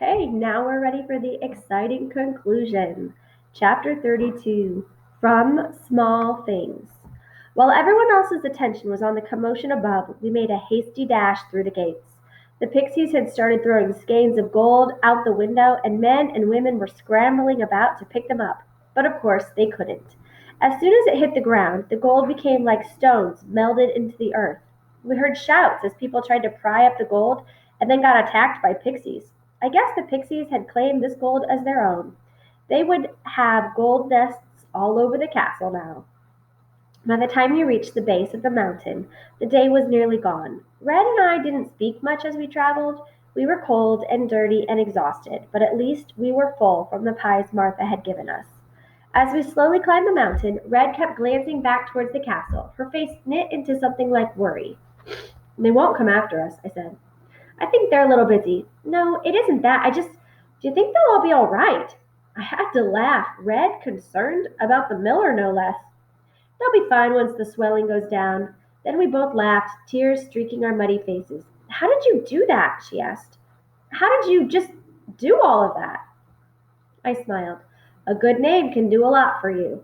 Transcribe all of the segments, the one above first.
Okay, now we're ready for the exciting conclusion. Chapter 32 From Small Things. While everyone else's attention was on the commotion above, we made a hasty dash through the gates. The pixies had started throwing skeins of gold out the window, and men and women were scrambling about to pick them up. But of course, they couldn't. As soon as it hit the ground, the gold became like stones melded into the earth. We heard shouts as people tried to pry up the gold and then got attacked by pixies. I guess the pixies had claimed this gold as their own. They would have gold nests all over the castle now. By the time we reached the base of the mountain, the day was nearly gone. Red and I didn't speak much as we traveled. We were cold and dirty and exhausted, but at least we were full from the pies Martha had given us. As we slowly climbed the mountain, Red kept glancing back towards the castle, her face knit into something like worry. "They won't come after us," I said. "I think they're a little busy." "No, it isn't that. Do you think they'll all be all right?" I had to laugh, Red, concerned about the miller no less. "They'll be fine once the swelling goes down." Then we both laughed, tears streaking our muddy faces. "How did you do that?" she asked. "How did you just do all of that?" I smiled. "A good name can do a lot for you."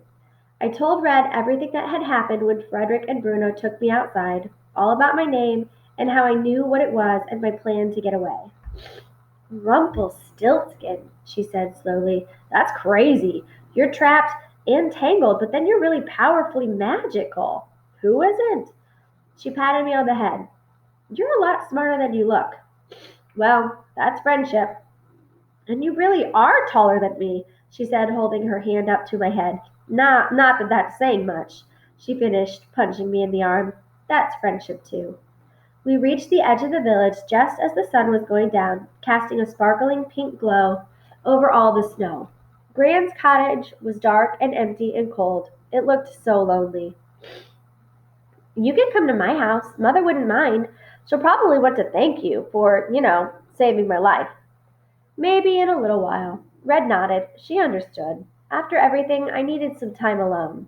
I told Red everything that had happened when Frederick and Bruno took me outside, all about my name and how I knew what it was and my plan to get away. "Rumpelstiltskin," she said slowly. "That's crazy. You're trapped and tangled, but then you're really powerfully magical. Who isn't?" She patted me on the head. "You're a lot smarter than you look." "Well, that's friendship." "And you really are taller than me," she said, holding her hand up to my head. Not that that's saying much," she finished, punching me in the arm. "That's friendship, too." We reached the edge of the village just as the sun was going down, casting a sparkling pink glow over all the snow. Gran's cottage was dark and empty and cold. It looked so lonely. "You can come to my house. Mother wouldn't mind. She'll probably want to thank you for, saving my life." "Maybe in a little while." Red nodded. She understood. After everything, I needed some time alone.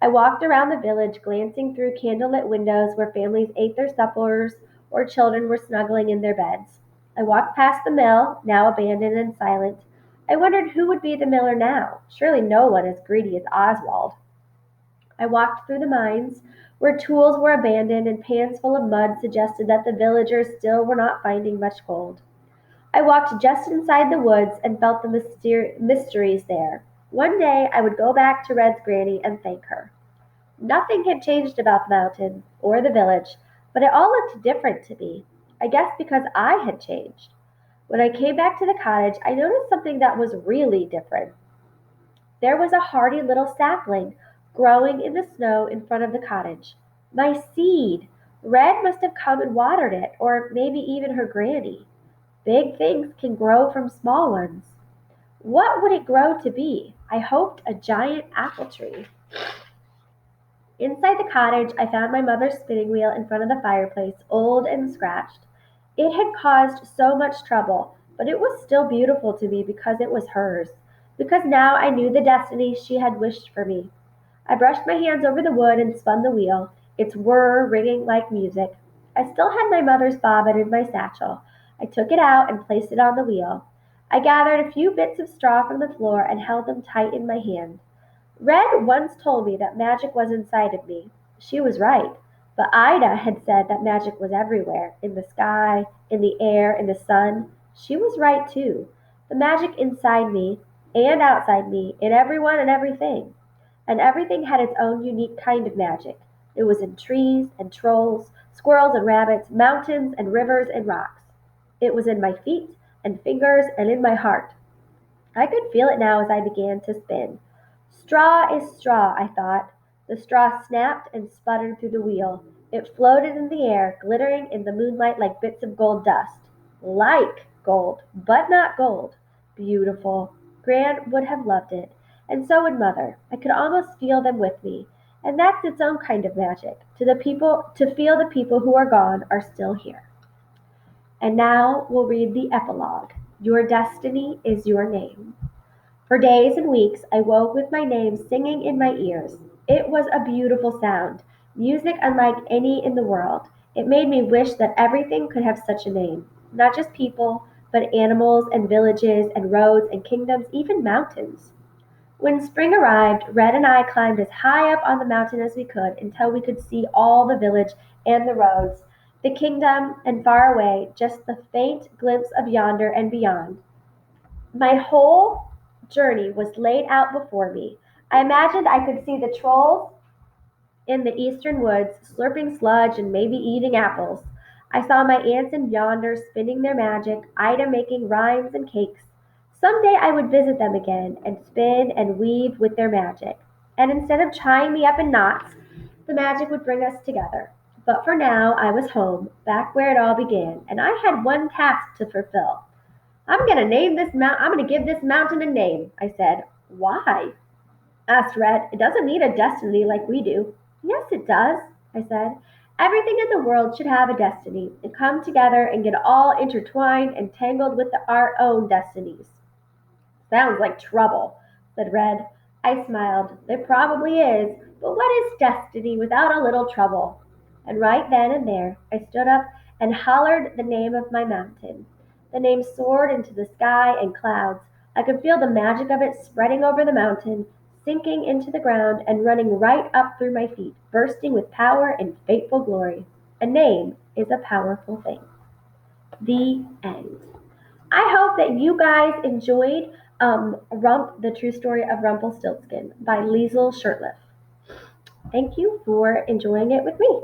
I walked around the village, glancing through candlelit windows where families ate their suppers or children were snuggling in their beds. I walked past the mill, now abandoned and silent. I wondered who would be the miller now. Surely no one as greedy as Oswald. I walked through the mines, where tools were abandoned and pans full of mud suggested that the villagers still were not finding much gold. I walked just inside the woods and felt the mysteries there. One day I would go back to Red's granny and thank her. Nothing had changed about the mountain or the village, but it all looked different to me. I guess because I had changed. When I came back to the cottage, I noticed something that was really different. There was a hardy little sapling growing in the snow in front of the cottage. My seed! Red must have come and watered it, or maybe even her granny. Big things can grow from small ones. What would it grow to be? I hoped a giant apple tree. Inside the cottage, I found my mother's spinning wheel in front of the fireplace, old and scratched. It had caused so much trouble, but it was still beautiful to me because it was hers, because now I knew the destiny she had wished for me. I brushed my hands over the wood and spun the wheel, its whir ringing like music. I still had my mother's bobbin in my satchel. I took it out and placed it on the wheel. I gathered a few bits of straw from the floor and held them tight in my hand. Red once told me that magic was inside of me. She was right, but Ida had said that magic was everywhere, in the sky, in the air, in the sun. She was right too. The magic inside me and outside me, in everyone and everything. And everything had its own unique kind of magic. It was in trees and trolls, squirrels and rabbits, mountains and rivers and rocks. It was in my feet and fingers and in my heart. I could feel it now as I began to spin. Straw is straw, I thought. The straw snapped and sputtered through the wheel. It floated in the air, glittering in the moonlight like bits of gold dust. Like gold, but not gold. Beautiful. Gran would have loved it, and so would Mother. I could almost feel them with me. And that's its own kind of magic, to feel the people who are gone are still here. And now we'll read the epilogue. Your destiny is your name. For days and weeks I woke with my name singing in my ears. It was a beautiful sound, music unlike any in the world. It made me wish that everything could have such a name. Not just people, but animals and villages and roads and kingdoms, even mountains. When spring arrived, Red and I climbed as high up on the mountain as we could until we could see all the village and the roads, the kingdom, and far away, just the faint glimpse of yonder and beyond. My whole journey was laid out before me. I imagined I could see the trolls in the eastern woods, slurping sludge and maybe eating apples. I saw my aunts in yonder spinning their magic, Ida making rhymes and cakes. Some day I would visit them again and spin and weave with their magic. And instead of tying me up in knots, the magic would bring us together. But for now, I was home, back where it all began, and I had one task to fulfill. I'm going to give this mountain a name, I said. Why? Asked Red. It doesn't need a destiny like we do. Yes, it does, I said. Everything in the world should have a destiny and come together and get all intertwined and tangled with our own destinies. Sounds like trouble, said Red. I smiled. It probably is, but what is destiny without a little trouble? And right then and there, I stood up and hollered the name of my mountain. The name soared into the sky and clouds. I could feel the magic of it spreading over the mountain, sinking into the ground and running right up through my feet, bursting with power and fateful glory. A name is a powerful thing. The end. I hope that you guys enjoyed Rump, the True Story of Rumpelstiltskin by Liesl Shirtliff. Thank you for enjoying it with me.